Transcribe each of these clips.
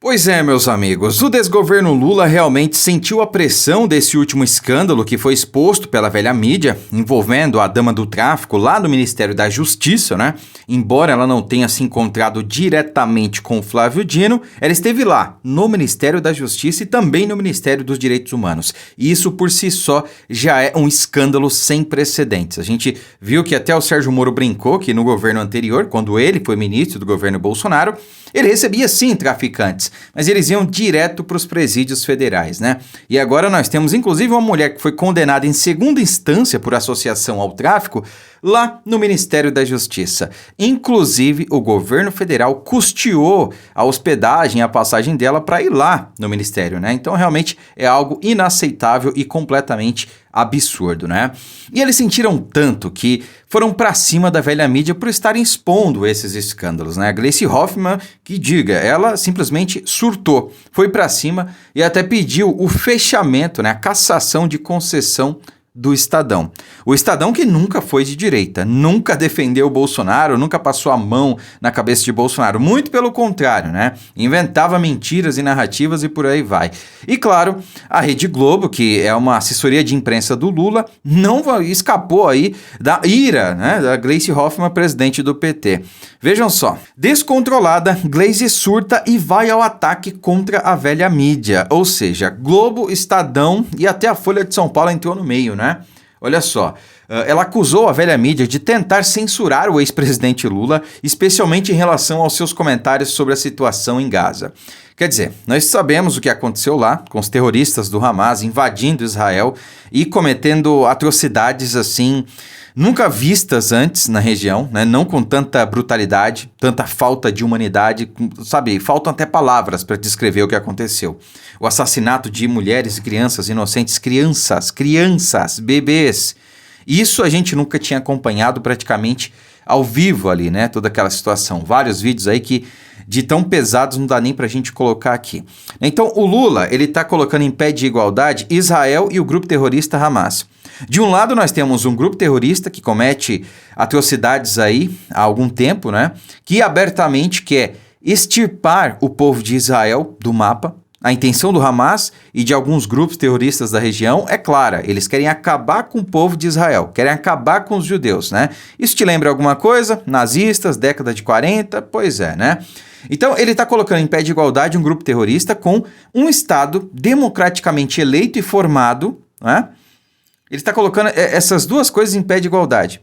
Pois é, meus amigos, o desgoverno Lula realmente sentiu a pressão desse último escândalo que foi exposto pela velha mídia, envolvendo a dama do tráfico lá no Ministério da Justiça, né? Embora ela não tenha se encontrado diretamente com o Flávio Dino, ela esteve lá, no Ministério da Justiça e também no Ministério dos Direitos Humanos. E isso por si só já é um escândalo sem precedentes. A gente viu que até o Sérgio Moro brincou que no governo anterior, quando ele foi ministro do governo Bolsonaro, ele recebia sim traficantes, mas eles iam direto para os presídios federais, né? E agora nós temos inclusive uma mulher que foi condenada em segunda instância por associação ao tráfico lá no Ministério da Justiça. Inclusive, o governo federal custeou a hospedagem, a passagem dela para ir lá no Ministério, né? Então, realmente é algo inaceitável e completamente absurdo, né? E eles sentiram tanto que foram para cima da velha mídia por estarem expondo esses escândalos, né? A Gleisi Hoffmann, que diga, ela simplesmente surtou, foi para cima e até pediu o fechamento, né? A cassação de concessão do Estadão. O Estadão que nunca foi de direita, nunca defendeu o Bolsonaro, nunca passou a mão na cabeça de Bolsonaro, muito pelo contrário, né? Inventava mentiras e narrativas e por aí vai. E claro, a Rede Globo, que é uma assessoria de imprensa do Lula, não escapou aí da ira, né, da Gleisi Hoffmann, presidente do PT. Vejam só, descontrolada, Gleisi surta e vai ao ataque contra a velha mídia, ou seja, Globo, Estadão e até a Folha de São Paulo entrou no meio, né? Olha só, ela acusou a velha mídia de tentar censurar o ex-presidente Lula, especialmente em relação aos seus comentários sobre a situação em Gaza. Quer dizer, nós sabemos o que aconteceu lá, com os terroristas do Hamas invadindo Israel e cometendo atrocidades assim, nunca vistas antes na região, né? Não com tanta brutalidade, tanta falta de humanidade, sabe? Faltam até palavras para descrever o que aconteceu. O assassinato de mulheres e crianças inocentes, crianças, bebês. Isso a gente nunca tinha acompanhado praticamente ao vivo ali, né? Toda aquela situação. Vários vídeos aí que de tão pesados não dá nem pra gente colocar aqui. Então o Lula, ele tá colocando em pé de igualdade Israel e o grupo terrorista Hamas. De um lado nós temos um grupo terrorista que comete atrocidades aí há algum tempo, né? Que abertamente quer extirpar o povo de Israel do mapa. A intenção do Hamas e de alguns grupos terroristas da região é clara. Eles querem acabar com o povo de Israel, querem acabar com os judeus, né? Isso te lembra alguma coisa? Nazistas, década de 40? Pois é, né? Então, ele está colocando em pé de igualdade um grupo terrorista com um Estado democraticamente eleito e formado, né? Ele está colocando essas duas coisas em pé de igualdade.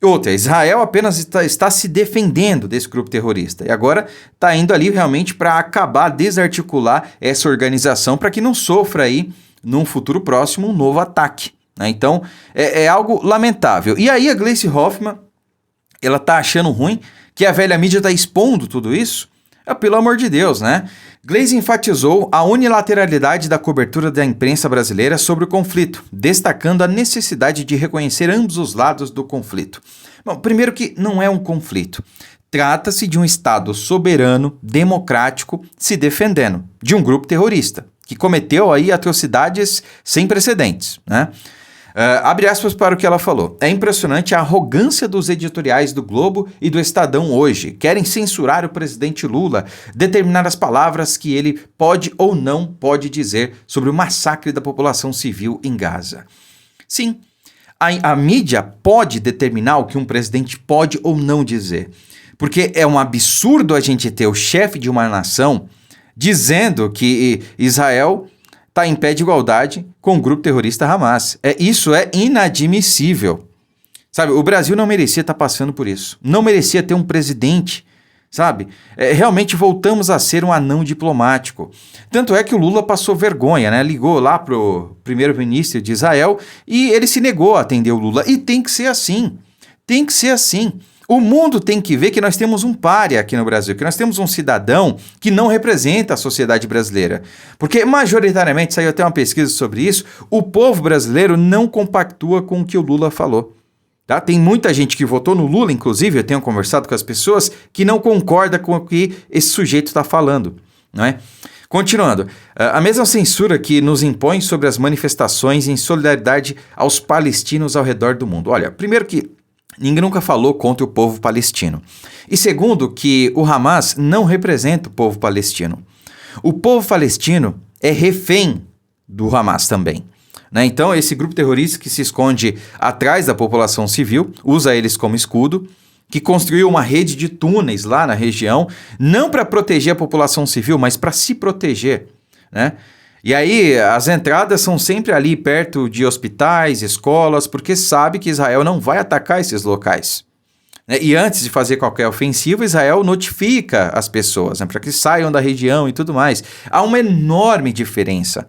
Outra, Israel apenas está se defendendo desse grupo terrorista e agora está indo ali realmente para acabar, desarticular essa organização para que não sofra aí, num futuro próximo, um novo ataque, né? Então, é algo lamentável. E aí a Gleisi Hoffmann, ela está achando ruim que a velha mídia está expondo tudo isso? Pelo amor de Deus, né? Gleisi enfatizou a unilateralidade da cobertura da imprensa brasileira sobre o conflito, destacando a necessidade de reconhecer ambos os lados do conflito. Bom, primeiro que não é um conflito. Trata-se de um Estado soberano, democrático, se defendendo de um grupo terrorista, que cometeu aí atrocidades sem precedentes, né? Abre aspas para o que ela falou. É impressionante a arrogância dos editoriais do Globo e do Estadão hoje. Querem censurar o presidente Lula, determinar as palavras que ele pode ou não pode dizer sobre o massacre da população civil em Gaza. Sim, a mídia pode determinar o que um presidente pode ou não dizer. Porque é um absurdo a gente ter o chefe de uma nação dizendo que Israel está em pé de igualdade com o grupo terrorista Hamas. Isso é inadmissível. Sabe, o Brasil não merecia estar passando por isso. Não merecia ter um presidente, sabe? Realmente voltamos a ser um anão diplomático. Tanto é que o Lula passou vergonha, né? Ligou lá pro primeiro-ministro de Israel e ele se negou a atender o Lula. E tem que ser assim. Tem que ser assim. O mundo tem que ver que nós temos um pária aqui no Brasil, que nós temos um cidadão que não representa a sociedade brasileira. Porque, majoritariamente, saiu até uma pesquisa sobre isso, o povo brasileiro não compactua com o que o Lula falou. Tá? Tem muita gente que votou no Lula, inclusive, eu tenho conversado com as pessoas, que não concorda com o que esse sujeito está falando, não é? Continuando, a mesma censura que nos impõe sobre as manifestações em solidariedade aos palestinos ao redor do mundo. Olha, primeiro que ninguém nunca falou contra o povo palestino. E segundo, que o Hamas não representa o povo palestino. O povo palestino é refém do Hamas também. Né? Então, esse grupo terrorista que se esconde atrás da população civil, usa eles como escudo, que construiu uma rede de túneis lá na região, não para proteger a população civil, mas para se proteger, né? E aí, as entradas são sempre ali perto de hospitais, escolas, porque sabe que Israel não vai atacar esses locais. E antes de fazer qualquer ofensiva, Israel notifica as pessoas, né, para que saiam da região e tudo mais. Há uma enorme diferença,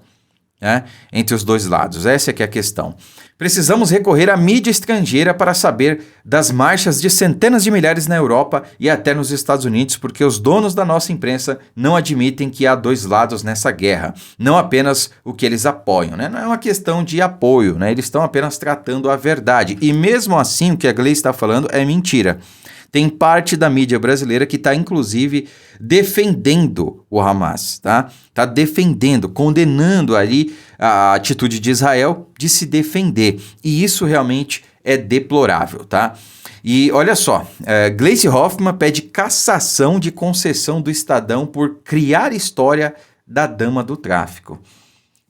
né, entre os dois lados. Essa é que é a questão. Precisamos recorrer à mídia estrangeira para saber das marchas de centenas de milhares na Europa e até nos Estados Unidos, porque os donos da nossa imprensa não admitem que há dois lados nessa guerra, não apenas o que eles apoiam, né? Não é uma questão de apoio, né? Eles estão apenas tratando a verdade. E mesmo assim, o que a Gleice está falando é mentira. Tem parte da mídia brasileira que está, inclusive, defendendo o Hamas, tá? Está defendendo, condenando ali a atitude de Israel de se defender. E isso realmente é deplorável, tá? E olha só, Gleisi Hoffmann pede cassação de concessão do Estadão por criar história da dama do tráfico.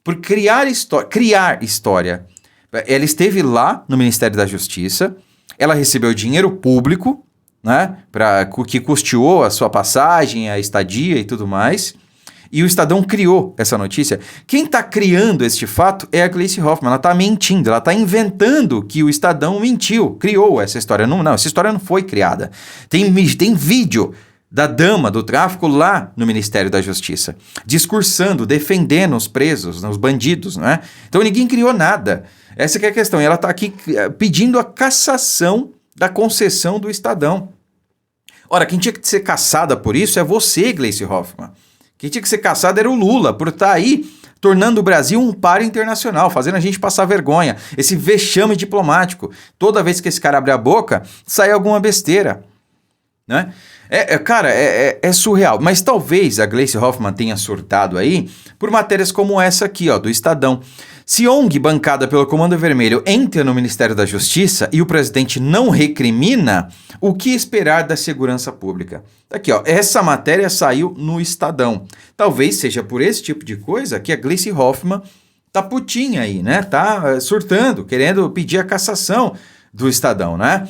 Por criar história. Ela esteve lá no Ministério da Justiça, ela recebeu dinheiro público, né, que custeou a sua passagem, a estadia e tudo mais, e o Estadão criou essa notícia. Quem está criando este fato é a Gleisi Hoffmann. Ela está mentindo, ela está inventando que o Estadão mentiu, criou essa história. Não, essa história não foi criada. Tem vídeo da dama do tráfico lá no Ministério da Justiça, discursando, defendendo os presos, os bandidos, não é? Então ninguém criou nada. Essa que é a questão. E ela está aqui pedindo a cassação da concessão do Estadão. Ora, quem tinha que ser caçada por isso é você, Gleisi Hoffmann. Quem tinha que ser caçado era o Lula, por estar aí tornando o Brasil um páreo internacional, fazendo a gente passar vergonha, esse vexame diplomático. Toda vez que esse cara abre a boca, sai alguma besteira, né? Cara, é surreal. Mas talvez a Gleisi Hoffmann tenha surtado aí por matérias como essa aqui, ó, do Estadão. Se ONG bancada pelo Comando Vermelho entra no Ministério da Justiça e o presidente não recrimina, o que esperar da segurança pública? Aqui, ó, essa matéria saiu no Estadão. Talvez seja por esse tipo de coisa que a Gleisi Hoffmann tá putinha aí, né? Tá surtando, querendo pedir a cassação do Estadão, né?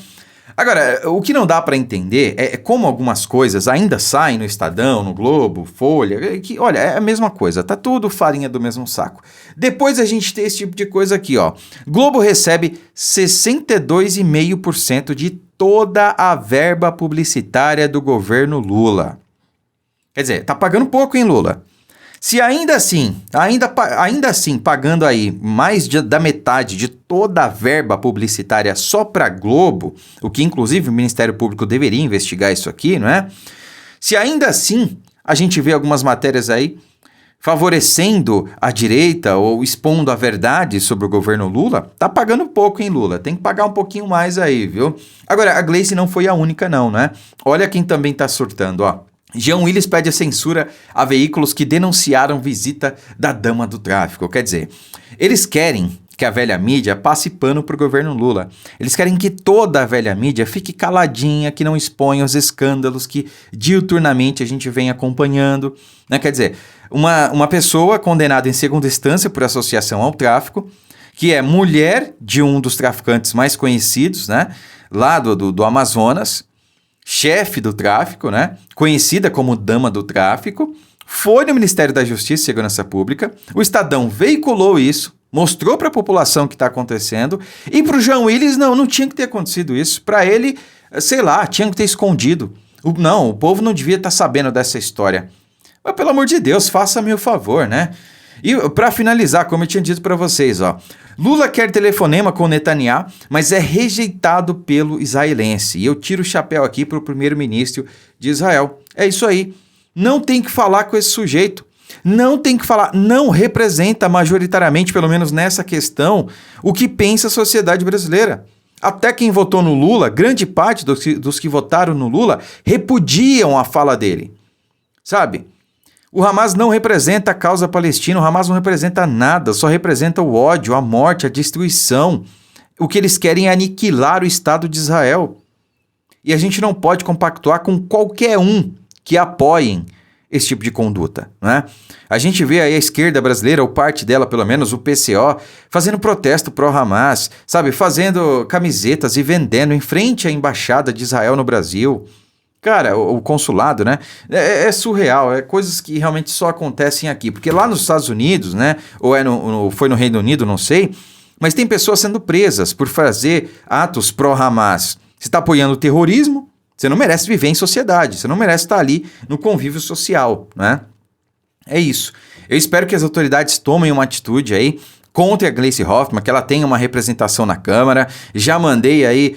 Agora, o que não dá para entender é como algumas coisas ainda saem no Estadão, no Globo, Folha, que, olha, é a mesma coisa, tá tudo farinha do mesmo saco. Depois a gente tem esse tipo de coisa aqui, ó. Globo recebe 62,5% de toda a verba publicitária do governo Lula. Quer dizer, tá pagando pouco, hein, Lula? Se ainda assim, pagando aí mais da metade de toda a verba publicitária só para Globo, o que inclusive o Ministério Público deveria investigar isso aqui, não é? Se ainda assim a gente vê algumas matérias aí favorecendo a direita ou expondo a verdade sobre o governo Lula, tá pagando pouco, hein, Lula? Tem que pagar um pouquinho mais aí, viu? Agora, a Gleisi não foi a única não, né? Olha quem também tá surtando, ó. Jean Willis pede a censura a veículos que denunciaram visita da dama do tráfico. Quer dizer, eles querem que a velha mídia passe pano para o governo Lula. Eles querem que toda a velha mídia fique caladinha, que não exponha os escândalos que diuturnamente a gente vem acompanhando, né? Quer dizer, uma pessoa condenada em segunda instância por associação ao tráfico, que é mulher de um dos traficantes mais conhecidos, né? Lá do Amazonas, chefe do tráfico, né? Conhecida como dama do tráfico, foi no Ministério da Justiça e Segurança Pública, o Estadão veiculou isso, mostrou para a população o que está acontecendo, e para o Jean Willis, não tinha que ter acontecido isso. Para ele, sei lá, tinha que ter escondido. O povo não devia estar sabendo dessa história. Mas, pelo amor de Deus, faça-me o favor, né? E para finalizar, como eu tinha dito para vocês, ó, Lula quer telefonema com Netanyahu, mas é rejeitado pelo israelense. E eu tiro o chapéu aqui para o primeiro-ministro de Israel. É isso aí. Não tem que falar com esse sujeito. Não tem que falar. Não representa majoritariamente, pelo menos nessa questão, o que pensa a sociedade brasileira. Até quem votou no Lula, grande parte dos que votaram no Lula, repudiam a fala dele. Sabe? O Hamas não representa a causa palestina, o Hamas não representa nada, só representa o ódio, a morte, a destruição. O que eles querem é aniquilar o Estado de Israel. E a gente não pode compactuar com qualquer um que apoiem esse tipo de conduta, né? A gente vê aí a esquerda brasileira, ou parte dela pelo menos, o PCO, fazendo protesto pró-Hamas, sabe? Fazendo camisetas e vendendo em frente à embaixada de Israel no Brasil. Cara, o consulado, né? É surreal, é coisas que realmente só acontecem aqui. Porque lá nos Estados Unidos, né? Ou foi no Reino Unido, não sei, mas tem pessoas sendo presas por fazer atos pró-Hamas. Você está apoiando o terrorismo? Você não merece viver em sociedade, você não merece estar ali no convívio social, né? É isso. Eu espero que as autoridades tomem uma atitude aí contra a Gleisi Hoffmann, que ela tenha uma representação na Câmara. Já mandei aí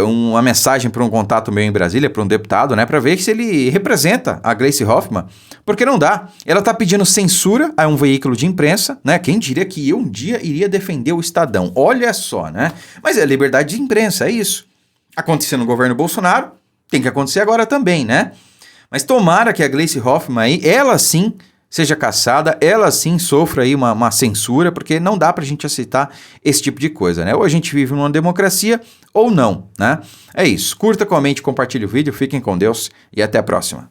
uma mensagem para um contato meu em Brasília, para um deputado, né, para ver se ele representa a Gleisi Hoffmann, porque não dá. Ela está pedindo censura a um veículo de imprensa, né? Quem diria que eu um dia iria defender o Estadão? Olha só, né? Mas é liberdade de imprensa, é isso. Aconteceu no governo Bolsonaro, tem que acontecer agora também, né? Mas tomara que a Gleisi Hoffmann aí, ela sim seja caçada, ela sim sofra aí uma censura, porque não dá pra gente aceitar esse tipo de coisa, né? Ou a gente vive numa democracia ou não, né? É isso. Curta, comente, compartilhe o vídeo, fiquem com Deus e até a próxima.